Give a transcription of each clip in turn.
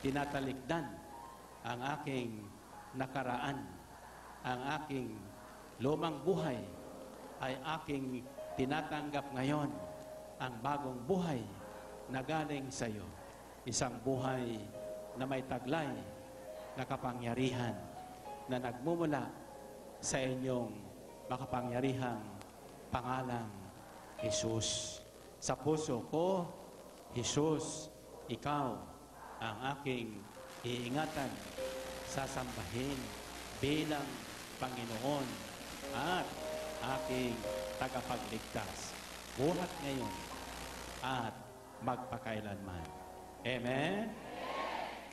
tinatalikdan ang aking nakaraan, ang aking lumang buhay, ay aking tinatanggap ngayon ang bagong buhay na galing sa iyo. Isang buhay na may taglay na kapangyarihan na nagmumula sa inyong makapangyarihang pangalang Jesus. Sa puso ko, Jesus, ikaw ang aking iingatan, sasambahin bilang Panginoon at aking tagapagligtas. Buhat ngayon at magpakailanman. Amen?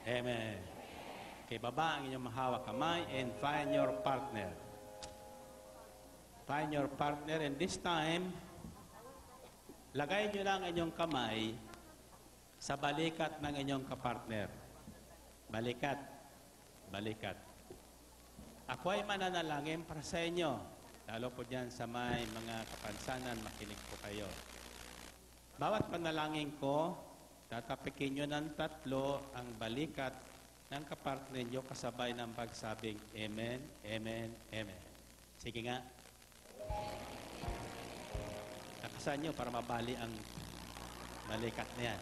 Amen. Okay, baba ang inyong mahawak kamay and find your partner. Find your partner, and this time, lagay nyo lang inyong kamay sa balikat ng inyong kapartner. Balikat. Balikat. Ako ay mananalangin para sa inyo. Lalo po dyan sa may mga kapansanan, makinig po kayo. Bawat panalangin ko, tatapikin nyo ng 3 ang balikat ng kapartner nyo kasabay ng pagsabing Amen, Amen, Amen. Sige nga. Nakasan nyo para mabali ang balikat na yan.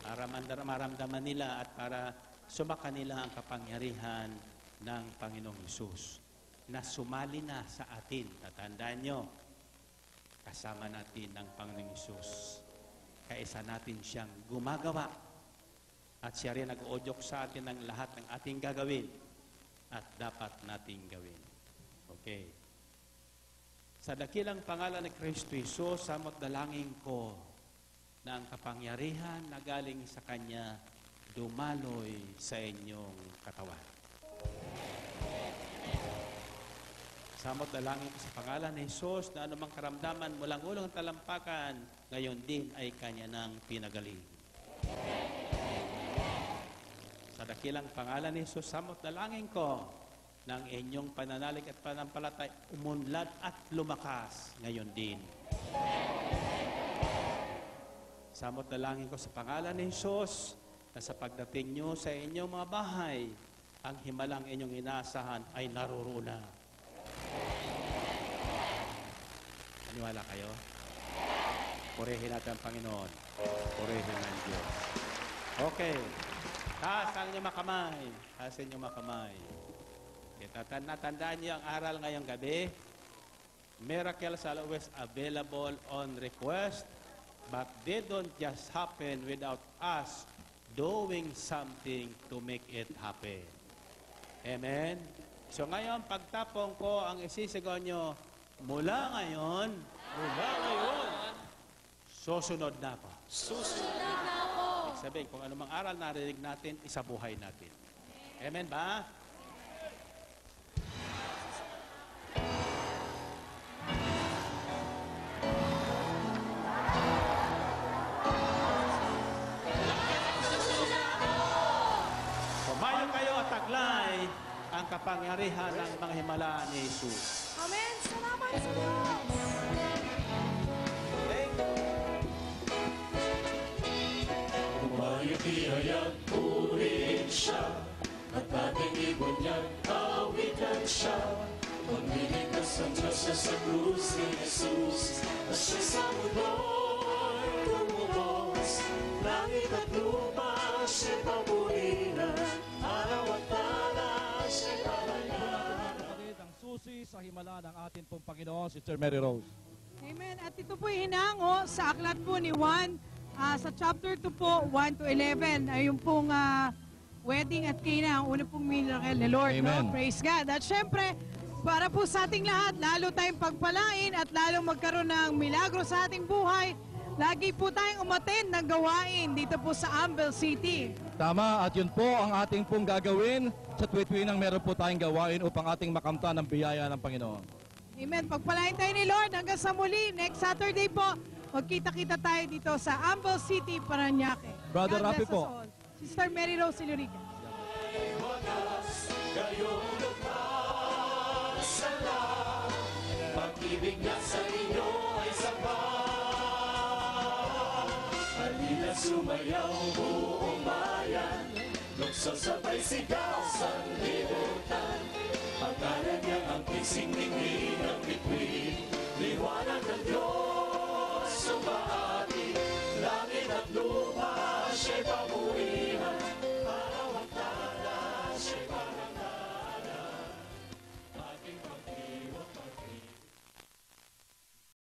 Para maramdaman nila at para sumaka nila ang kapangyarihan ng Panginoong Hesus na sumali na sa atin. Tatandaan nyo, kasama natin ang Panginoong Hesus. Kaisa natin siyang gumagawa at siya rin nag-uudyok sa atin ng lahat ng ating gagawin at dapat nating gawin. Okay. Sa dakilang pangalan ni Kristo Hesus, samot dalangin ko na ang kapangyarihan na galing sa Kanya dumaloy sa inyong katawan. Samot dalangin ko sa pangalan ni Jesus na anumang karamdaman mulang ulong talampakan, ngayon din ay Kanya nang pinagaling. Sa dakilang pangalan ni Jesus, samot dalangin ko ng inyong pananalig at panampalatay umunlad at lumakas ngayon din. Samot dalangin ko sa pangalan ni Jesus na sa pagdating nyo sa inyong mga bahay, ang himalang inyong inaasahan ay naruruna. Maniwala kayo? Purihin natin ang Panginoon. Purihin ang Diyos. Okay. Taas ang inyong makamay. Taas ang inyong makamay. Natandaan niyo ang aral ngayong gabi. Miracles are always available on request, but they don't just happen without us doing something to make it happen. Amen? So ngayon, pagtapong ko, ang isisigaw nyo, mula ngayon, susunod na ako. Susunod na ako. Sabihin, kung anumang aral narinig natin, isabuhay natin. Amen ba? Pumayo kayo at taglay ang kapangyarihan ng mga himala ni Jesus. Amen. Salamat sa Diyos. Pumayo tiyayag purihin siya, at ating ibon niya'y awitan siya. Pagliligtas ang Diyos siya sa krus ni Jesus, na siya sa mundo'y tumubos. Langit at lupa siya'y papurihan, araw at tala siya'y palayan. Ang susi sa himala ng atin pong Panginoon, Sister Mary Rose. Amen. At ito po hinango sa aklat po ni Juan, sa chapter 2 po, 1 to 11. Ay yung pong wedding at Cana, ang una pong miracle ni Lord. Amen. No? Praise God. At syempre, para po sa ating lahat, lalo tayong pagpalain at lalo magkaroon ng milagro sa ating buhay, lagi po tayong umattend ng gawain dito po sa Ambel City. Tama, at yun po ang ating pong gagawin sa tuwi-tuwi nang meron po tayong gawain upang ating makamta ng biyaya ng Panginoon. Amen. Pagpalain tayo ni Lord hanggang sa muli. Next Saturday po, magkita-kita tayo dito sa Ambel City, Parañaque. Brother God Rafi bless us po. all. Sister Mary Rose Ilurica. Pag-ibig niya sa inyo ay sapat. Halina sumayaw buong bayan, sasabay sigaw sa libutan. Pangalan niya ang kising ningning ng bituin, liwanag ng Diyos sumaan.